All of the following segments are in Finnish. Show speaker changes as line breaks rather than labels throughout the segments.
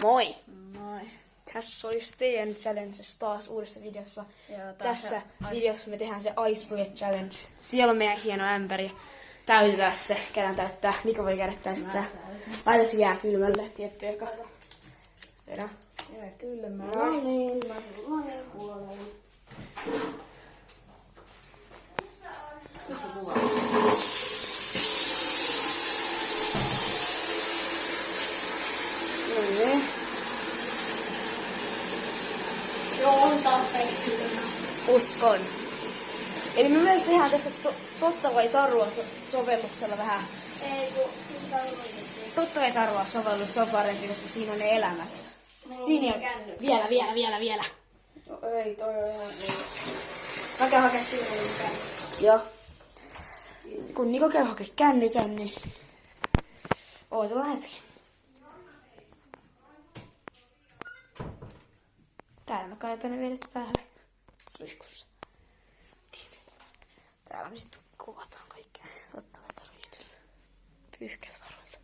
Moi!
Moi.
Tässä olisi teidän challenges taas uudessa videossa.
Joo,
Tässä videossa me tehdään se Ice Bucket Challenge. Siellä on meidän hieno ämpäri. Täytetään se. Käydään täyttää. Niko voi käydä täyttää. Laita se jää kylmälle tiettyjä kato. Tehdään.
Jää kylmä.
No niin.
Joo, on tarpeeksi kylmä.
Uskon. Eli me myös tehdään tässä totta vai tarua sovelluksella vähän.
Ei kun tarvittiin.
Totta vai tarua sovellus on parempi, koska siinä on ne elämät. Siinä on vielä.
No ei, toi on ihan niin. Mä käyn hakea sinne kännykän.
Joo. Kun Niko käy hakea kännykän, niin ootella hetki. Täällä me kainetaan ne vedet päälle. Suihkussa. Täällä me sitten kuvataan kaikkea. Totta vai tarvitset. Pyyhkät varoilta.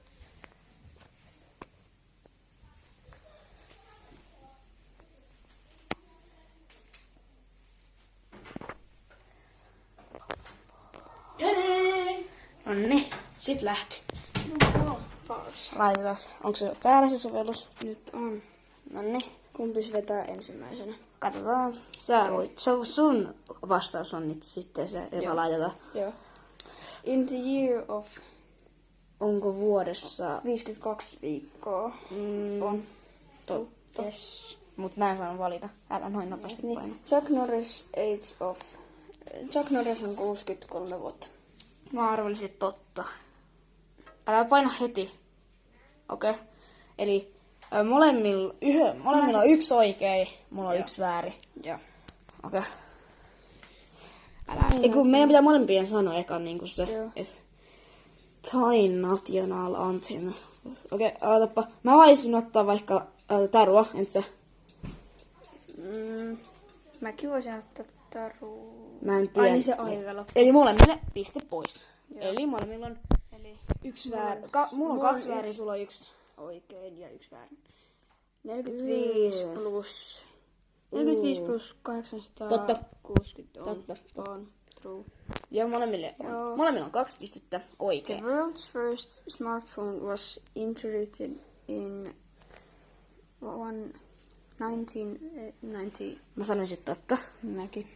Nonni, sit lähti.
No, paras.
Laitetaan. Onko se päällä se sovellus?
Nyt on.
Nonni.
Kumpis vetää ensimmäisenä?
Katsotaan. Sun vastaus on nyt sitten se, joka laitetaan.
Joo. In the year of
Onko vuodessa
52 viikkoa.
on totta.
Yes.
Mut mä en saanut valita. Älä noin nopeasti paina.
Niin. Chuck Norris on 63 vuotta.
Mä arvelisin totta. Älä paina heti. Okei. Okay. Eli molemmilla on yksi oikein, mulla on yksi väärin.
Joo.
Okei. Okay. Kun meidän pitää molempien sanoa eka niinku se.
Joo.
Thai National Anthem. Okei, ootapa. Mä voisin ottaa vaikka tarua, entä sä?
Mäkin voisin ottaa taruu.
Mä en tiedä.
Ai niin se aika loppu.
Eli molemmille piste pois.
Joo.
Eli molemmilla on
Eli
yksi väärin. Mulla on kaksi väärin, sulla on yksi.
oikein ja yksi väärin. 45 plus 45 plus 860 on on true.
Ja molemmilla on 2 pistettä oikein.
The world's first smartphone was introduced in 1990.
Mä sanoisin totta.
Mäkin.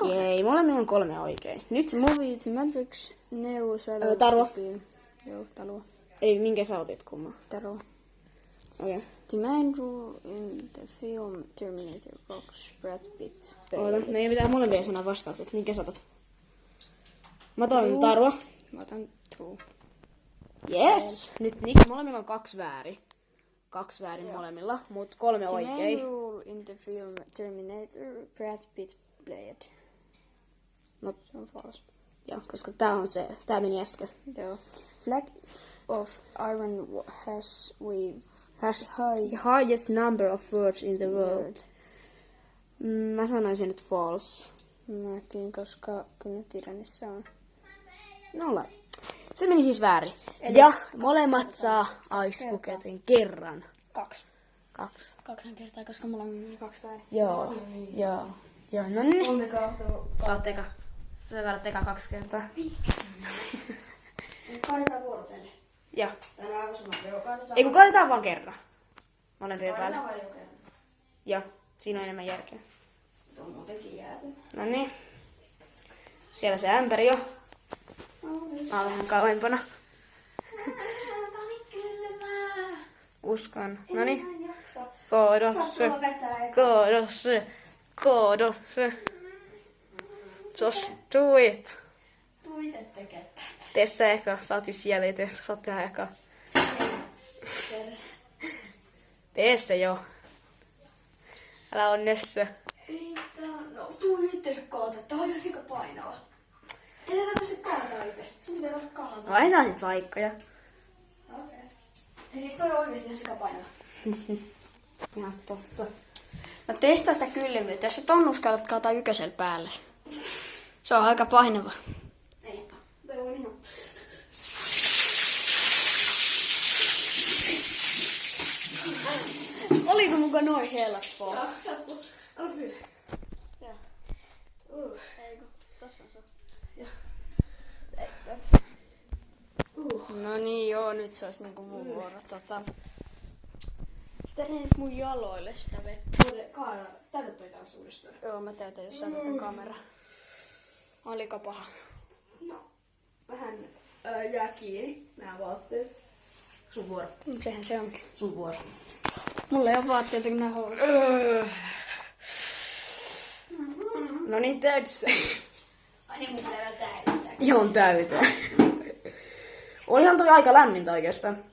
Jei, molemmilla on 3 oikein. Nyt.
Movie The Matrix, Neo Shadow.
Tarua.
Joo, talua.
Ei, minkä sä otit kumman?
Tarua.
Okei. Okay.
The main role in the film Terminator 2, Brad Pitt.
Oota, meidän pitää molempien sanoa vastaukset. Minkä sä otat? Mä otan tarua.
Mä otan true.
Yes. Nyt molemmilla on 2 väärin. 2 väärin molemmilla, mut 3
The main
oikein.
role in the film Terminator, Brad Pitt played.
No,
Se on false.
joo, koska tää meni äsken.
Joo. Flag of Iron has
The highest number of words in the world. Mä sanoisin nyt false.
Mäkin, koska kyllä Tiranissä on.
0. Se meni siis väärin. Ja molemmat saa Ice Bucketin kerran.
2.
2.
2 kertaa, koska mulla on 2 väärin.
Joo, no niin.
On kautta.
Saat eka. Sä saat eka 2 kertaa.
Kaadetaan vuorotelle.
Joo.
Täällä on aivan sama. Joo, kaadetaan.
Ei kun kaadetaan vaan kerran. Molempien päälle.
Kaadetaan vaan jo kerran.
Joo, siinä on enemmän järkeä.
Tuo on muutenkin jääty.
No niin. Siellä se ämpäri jo. Mä oon vähän kauempana.
Tää on niin kylmää.
Uskon. No niin.
Mä en jaksa.
Koodo se. Just do it.
Tuite tekee.
Tee sä ehkä. Sä oot jo siellä, ei sä oot tehdä ehkä. Tee se jo. Älä on nössö.
Ei tää on... No tuite kaata. Tää on ihan sika painava. Ei tätä pysty kaataa itse. Sun pitää olla kaataa.
No aina niitä laikkoja.
Okei. Ja siis toi on oikeesti ihan sika painava.
Ihan totta.
No testaa sitä kylmyyttä. Jos sä ton uskallat kaataa ykkösellä päälle. Se on aika painava.
Eipä. Toi on ihan. Oliko muka noin helppoa?
Älä pyydä.
Joo. Eikö? Tossa on se.
Joo.
No niin joo, nyt se olisi niinku mun vuoro. Sitä ei mun jaloille sitä vettä.
Täytät toi taas uudestaan.
Joo, mä täytän jossain sen kamera. Oliko paha?
No, vähän jää kiinni nää vaatteet. Sun vuoro.
Sehän se onkin.
Sun vuoro.
Mulla ei oo vaatteita kuin nää houlut. No niin, täytä se.
Ai niin, mun pitää täyttää.
Joo, täytä. Olihan toi aika lämmintä oikeastaan.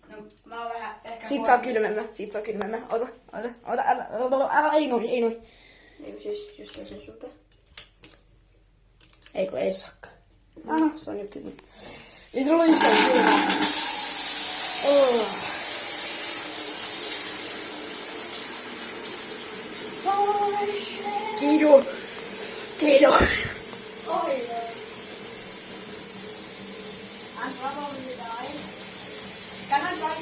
No, mä oon vähän ehkä...
Sit saa kylmemmä. Ota. Älä, ei noin.
Eikö siis just sen suhteen?
Eikö, ei saakka. Aha, se on jo kylmä. Ei sulla ole yhtään kylmää. Kiido.
Oi, Anna valmiitai. Kannattai.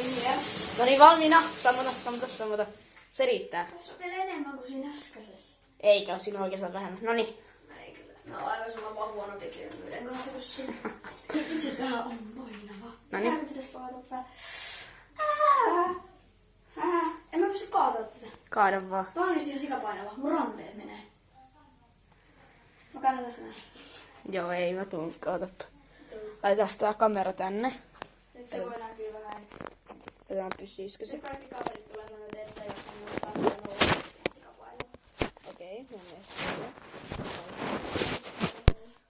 Inniä.
No niin, valmiina. Sammota. Se riittää.
Tässä on vielä enemmän kuin siinä äskeisessä.
Eikä, siinä on oikeastaan vähemmän. No niin.
Ei kyllä. No aivan sama vaan huono tekijyyden kanssa kuin siinä. Vitsi, tää on painava.
Noniin.
Tää pitäis vaata päällä. En mä pysty kaataa tätä.
Kaada vaan.
Tää on oikeesti ihan sikapainava. Mun ranteet menee. Mä kannan tästä näin.
Joo, ei mä tuun. Kaatapa. Laitetaan tää kamera tänne.
Nyt se voi näkyä vähän.
Katsotaan pysyisikö se.
Nyt kaikki kaverit tulee sanoa, että sä jos mun kantaa nolla. Sikapainava.
Okei,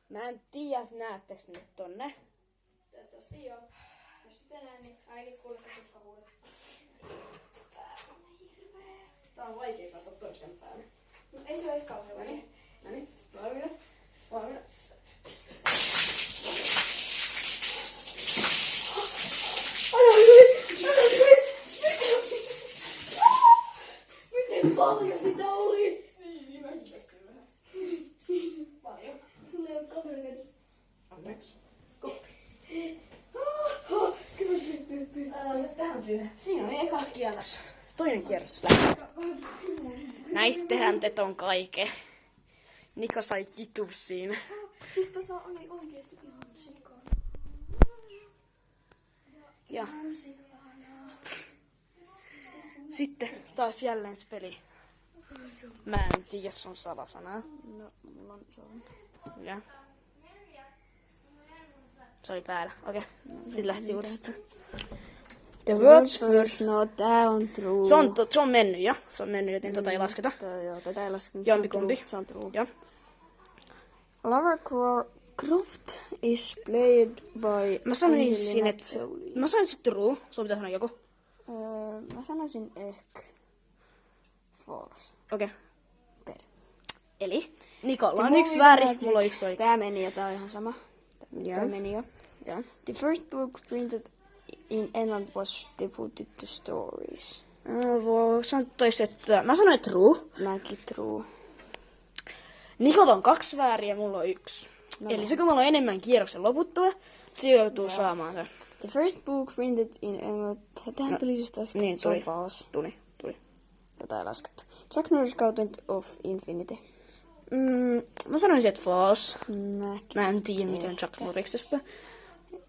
mä en tiedä, näettekö nyt tonne.
Toivottavasti joo. Jos sit enää, niin ainakin kuulette tuskahuudet. Tää on hirveä.
Tää on vaikea katsoa toisen päälle.
No ei se ois kauhean vaikea.
Noniin, valmiina.
Miten paljon sitä oli?
Niin, mäkin pestin vähän. Paljon.
Sulla ei oo kamera kädessä.
Onneksi.
Tähän pyydä.
Siinä on eka kierros. Toinen kierros. Näittehän te ton kaiken. Niko sai kitu siinä.
Siis tota oli oikeesti ihan sikana.
Ja
Ihan sikana.
sitten taas jälleen se peli. Mä en tiedä sun salasanaa.
No, mulla on se on.
Ja. Se oli päällä. Okei. Sitten lähti uudestaan. The world's first.
No, tää on true.
Se on mennyt jo. Se on mennyt, joten tota ei lasketa.
Joo, tätä ei lasketa.
Jompikumpi.
Se on true.
Joo.
Lara Croft is played by
Mä sanoin
Angelina
siinä, että...
Jolie.
Mä sanoin sit true. Sun pitää sanoa joku.
Mä sanoisin ehkä false.
Okei.
Per.
Eli Nikolla on yksi väärin, mulla on yksi oikein.
Tää meni jo, tää on ihan sama.
Joo.
Tää meni jo.
Joo.
The first book printed in England was devoted to stories.
Mä sanoin true.
Mäkin true.
Nikolla on 2 väärin ja mulla on 1.
No.
Eli se kun mulla on enemmän kierroksen loputtua, se joutuu saamaan sen.
The first book printed in England. Tähän tuli just äsken.
Niin,
Se on
tuli.
false.
Tuli.
Jota ei laskettu. Jack Norris Gauntlet of Infinity.
Mä sanoisin, että false.
Mäkin.
Mä en tiedä mitään Chuck Norriksesta.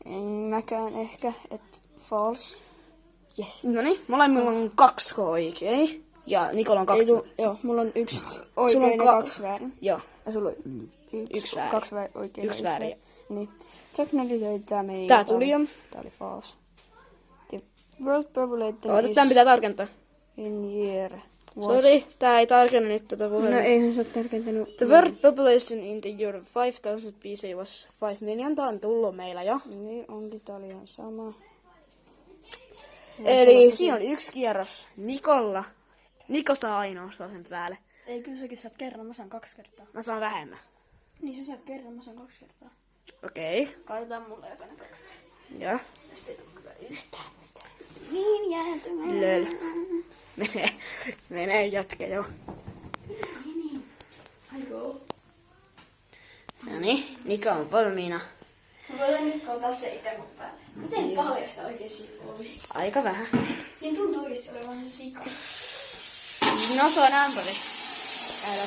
En mäkään ehkä, että false. Yes.
Noniin, molemmilla on 2 oikein. Ja Nikolla on 2.
Joo, mulla on 1
Sulla
oikein
on
ja 2 väärin.
Joo.
Ja sulla on
Yksi väärin.
2 oikein.
Yksi
ja
väärin.
Niin. Jack Norris, tää meni.
Tää tuli jo.
Tää oli false. The world population
Oota,
is
tän pitää tarkentaa.
in year.
Sori, tää ei tarkenna nyt tätä
No
puhetta.
eihän sä oo tarkentanut.
The world population in the year 5000 BC was 5 million. Tää on tullut meillä jo.
Niin, onkin tää oli ihan sama.
Eli siinä on 1 kierros Nikolla. Niko saa ainoastaan sen päälle.
Ei, kyllä säkin saat kerran, mä saan 2 kertaa.
Mä saan vähemmän.
Niin sä saat kerran, mä saan 2 kertaa.
Okei.
Kaadetaan mulle jokainen 2.
Joo.
Tästä ei tule kyllä yhtään mitään. Niin jäätymään.
Löl. Menee jätkä jo.
Niin. Aiko.
Noniin, Niko on valmiina.
Mä voin nyt ottaa se itse mun päälle. Miten paljasta oikein siinä oli?
Aika vähän.
Siinä tuntuu oikeesti olevan se sika.
No se on ämpäri. Älä.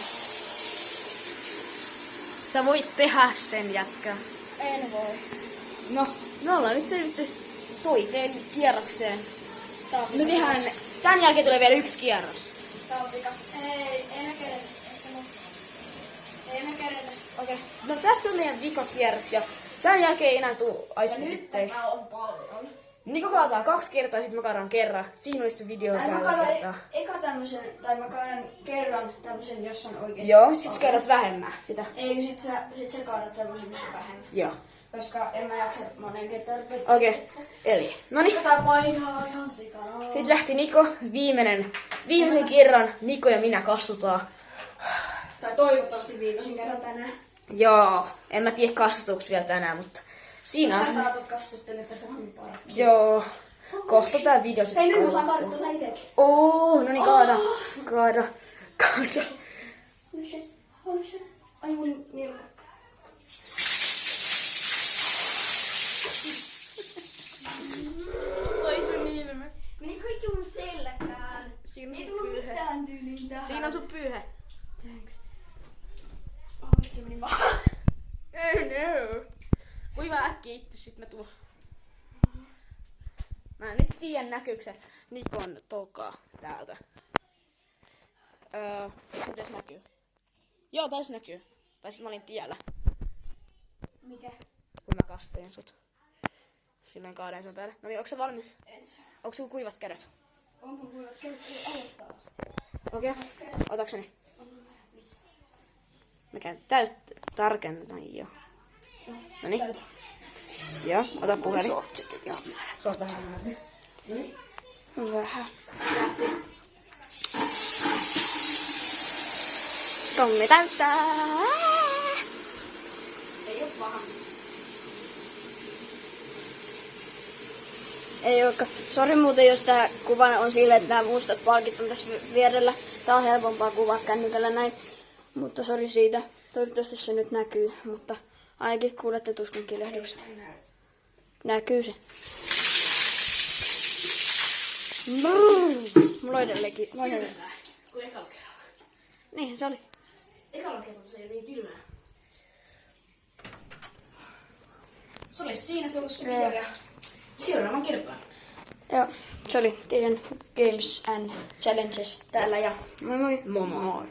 Sä voit tehdä sen, jätkä.
En voi.
No, me ollaan nyt selvitty toiseen kierrokseen.
Tää on
Me tehdään, tän jälkeen tulee vielä yksi kierros.
Tää on vika. Ei me keretä. Ei me keretä.
Okei. No tässä on meidän vikakierros ja tän jälkeen ei enää tuu
Ja nyt
icebucketteja.
tätä on paljon.
Niko kaataa 2 kertaa, sit mä kaadan kerran. Siinä olisi se video
Mä
tällä
kaadan
kertaa.
eka tämmösen, tai mä kaadan kerran tämmösen, jos on oikeesti.
Joo, sit sä kaadat vähemmän sitä.
Ei, sit sä kaadat semmosen, missä on vähemmän.
Joo.
Koska en mä jaksa monen kertaan rupea.
Okei. Eli, noniin.
Tätä painaa ihan sikana.
Sitten lähti Niko, viimeisen kerran Niko ja minä kastutaan.
Tai toivottavasti viimeisen kerran tänään.
Joo, en mä tiedä kastutuuko vielä tänään, mutta siinä
Sä
on.
saatat kastuttelut tätä hampaa.
Joo, kohta tää video sit
Hei, nyt mä saan
loppuu.
kaadettua itsekin.
No niin, kaada. Kaada.
Oli se. Ai mun nilkka.
Oi sun ilme.
Meni kaikki mun selkään.
Siinä
Ei
on
tullut
pyyhe.
mitään tyyliin tähän.
Siinä on sun pyyhe.
Thanks. Nyt se meni vaan.
Oh no. Kuiva äkkiä itse, sit mä tuun. Mä en nyt tiedä näkyykö se Nikon tokaa täältä. Mites näkyy? Joo, taisi näkyy. Tai sit mä olin tiellä,
Mikä?
kun mä kastelin sut. Silloin kaaden sun päälle. No niin, onko sä valmis?
Et sä.
Onko sulla kuivat kädet?
On mun kuulla kertoo alusta asti.
Okei. Otakseni?
On mun vähän missä.
Mä käyn tarkennan jo. Noniin.
Täytä.
Joo, ota puhelin.
Joo.
Se on vähän näin.
Noniin.
Vähän.
Lähti.
Tommi täyttää.
Ei oo paha.
Ei olekaan. Sori muuten, jos tää kuva on silleen, että nämä mustat palkit on tässä vierellä. Tää on helpompaa kuvaa kännykällä näin. Mutta sori siitä. Toivottavasti se nyt näkyy, mutta ainakin kuulette tuskin kilehdyksestä. Näkyy se. Mulla on edelleenkin.
Kun ekalla kerralla.
Niinhän se oli.
Ekalla kerralla se ei niin kylmää. Se oli siinä, se oli se video ja seuraavan kertaan.
Joo, se oli teidän Games and Challenges täällä ja moi moi.
Moi moi.